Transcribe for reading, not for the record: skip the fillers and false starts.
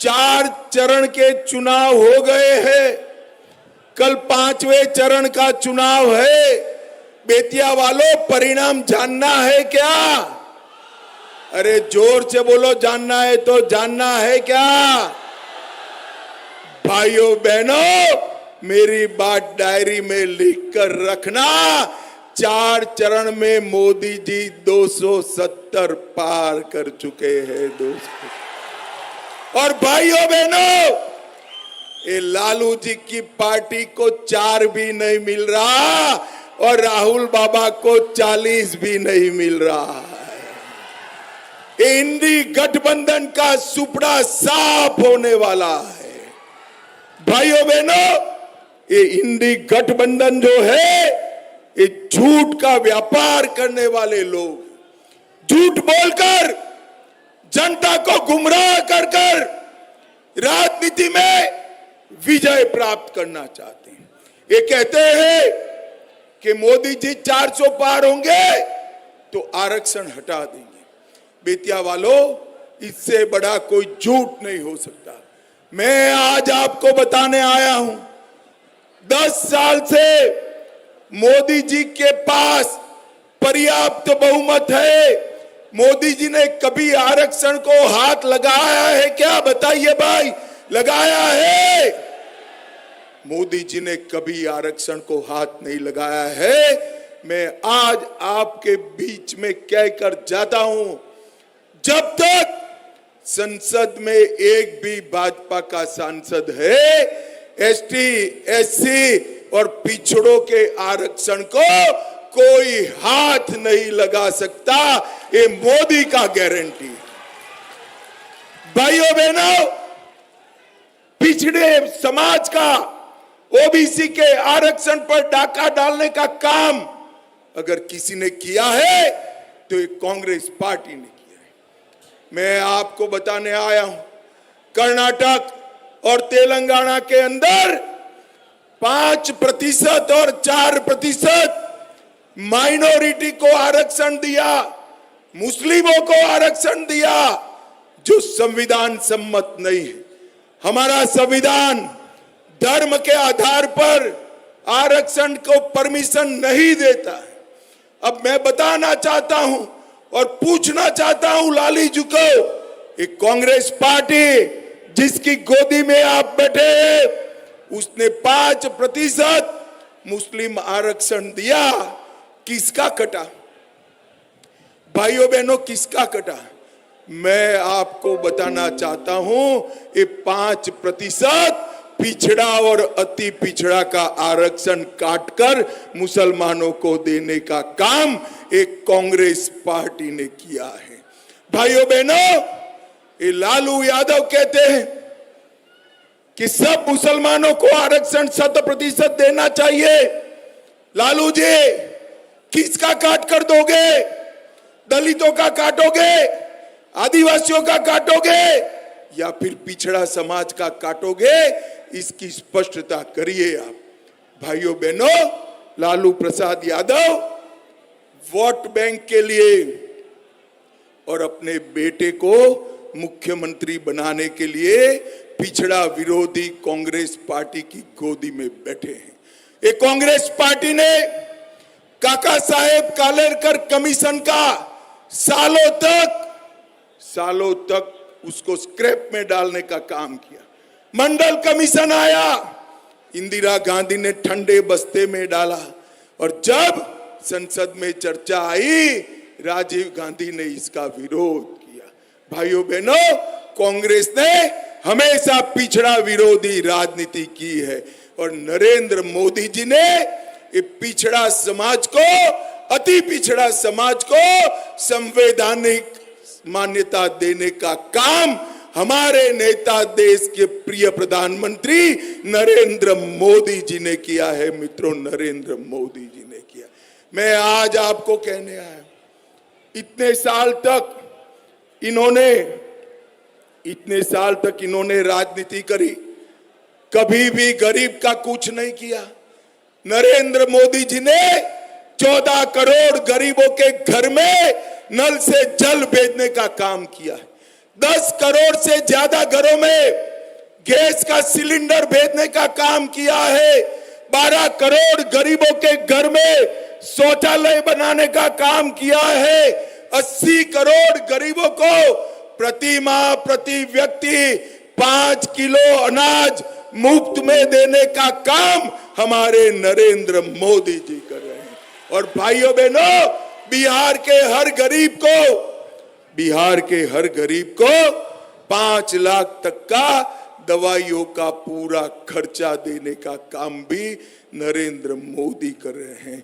4 चरण के चुनाव हो गए हैं, कल 5वें चरण का चुनाव है। बेतिया वालों, परिणाम जानना है क्या? अरे जोर से बोलो, जानना है तो जानना है क्या? भाइयों बहनों, मेरी बात डायरी में लिख कर रखना। 4 चरण में मोदी जी 270 पार कर चुके हैं दोस्तों। और भाइयों बहनों, ये लालू जी की पार्टी को 4 भी नहीं मिल रहा और राहुल बाबा को 40 भी नहीं मिल रहा है। इंडी गठबंधन का सुपड़ा साफ होने वाला है। भाइयों बहनों, ये इंडी गठबंधन जो है, ये झूठ का व्यापार करने वाले लोग, झूठ बोलकर जनता को गुमराह कर कर राजनीति में विजय प्राप्त करना चाहते हैं। ये कहते हैं कि मोदी जी 400 पार होंगे तो आरक्षण हटा देंगे। बेतिया वालों, इससे बड़ा कोई झूठ नहीं हो सकता। मैं आज आपको बताने आया हूं, 10 साल से मोदी जी के पास पर्याप्त बहुमत है। मोदी जी ने कभी आरक्षण को हाथ लगाया है क्या? बताइए भाई, लगाया है? मोदी जी ने कभी आरक्षण को हाथ नहीं लगाया है। मैं आज आपके बीच में कहकर जाता हूं, जब तक संसद में एक भी भाजपा का सांसद है, एसटी, एससी और पिछड़ों के आरक्षण को कोई हाथ नहीं लगा सकता। ये मोदी का गारंटी। भाइयों बहनों, पिछड़े समाज का, ओबीसी के आरक्षण पर डाका डालने का काम अगर किसी ने किया है तो ये कांग्रेस पार्टी ने किया है। मैं आपको बताने आया हूं, कर्नाटक और तेलंगाना के अंदर 5% और 4% माइनॉरिटी को आरक्षण दिया, मुस्लिमों को आरक्षण दिया, जो संविधान सम्मत नहीं है। हमारा संविधान धर्म के आधार पर आरक्षण को परमिशन नहीं देता है। अब मैं बताना चाहता हूं और पूछना चाहता हूं लाली जी को, एक कांग्रेस पार्टी जिसकी गोदी में आप बैठे हैं, उसने 5% मुस्लिम आरक्षण दिया, किसका कटा? भाइयों बहनों, किसका कटा? मैं आपको बताना चाहता हूं, ये 5% पिछड़ा और अति पिछड़ा का आरक्षण काटकर मुसलमानों को देने का काम एक कांग्रेस पार्टी ने किया है। भाइयों बहनों, ये लालू यादव कहते हैं कि सब मुसलमानों को आरक्षण 100% देना चाहिए। लालू जी, किसका काट कर दोगे? दलितों का काटोगे, आदिवासियों का काटोगे, या फिर पिछड़ा समाज का काटोगे? इसकी स्पष्टता करिए आप। भाइयों बहनों, लालू प्रसाद यादव वोट बैंक के लिए और अपने बेटे को मुख्यमंत्री बनाने के लिए पिछड़ा विरोधी कांग्रेस पार्टी की गोदी में बैठे हैं। ये कांग्रेस पार्टी ने काका साहेब कालेलकर कमीशन का सालों तक उसको स्क्रैप में डालने का काम किया। मंडल कमीशन आया, इंदिरा गांधी ने ठंडे बस्ते में डाला, और जब संसद में चर्चा आई, राजीव गांधी ने इसका विरोध किया। भाइयों बहनों, कांग्रेस ने हमेशा पिछड़ा विरोधी राजनीति की है, और नरेंद्र मोदी जी ने ये पिछड़ा समाज को, अति पिछड़ा समाज को संवैधानिक मान्यता देने का काम हमारे नेता, देश के प्रिय प्रधानमंत्री नरेंद्र मोदी जी ने किया है। मित्रों, नरेंद्र मोदी जी ने किया। मैं आज आपको कहने आया, इतने साल तक इन्होंने राजनीति करी, कभी भी गरीब का कुछ नहीं किया। नरेंद्र मोदी जी ने 14 करोड़ गरीबों के घर में नल से जल भेजने का काम किया है। 10 करोड़ से ज्यादा घरों में गैस का सिलेंडर भेजने का काम किया है। 12 करोड़ गरीबों के घर में शौचालय बनाने का काम किया है। 80 करोड़ गरीबों को प्रति माह प्रति व्यक्ति 5 किलो अनाज मुफ्त में देने का काम हमारे नरेंद्र मोदी जी कर रहे हैं। और भाइयों बहनों, बिहार के हर गरीब को 5 लाख तक का दवाइयों का पूरा खर्चा देने का काम भी नरेंद्र मोदी कर रहे हैं।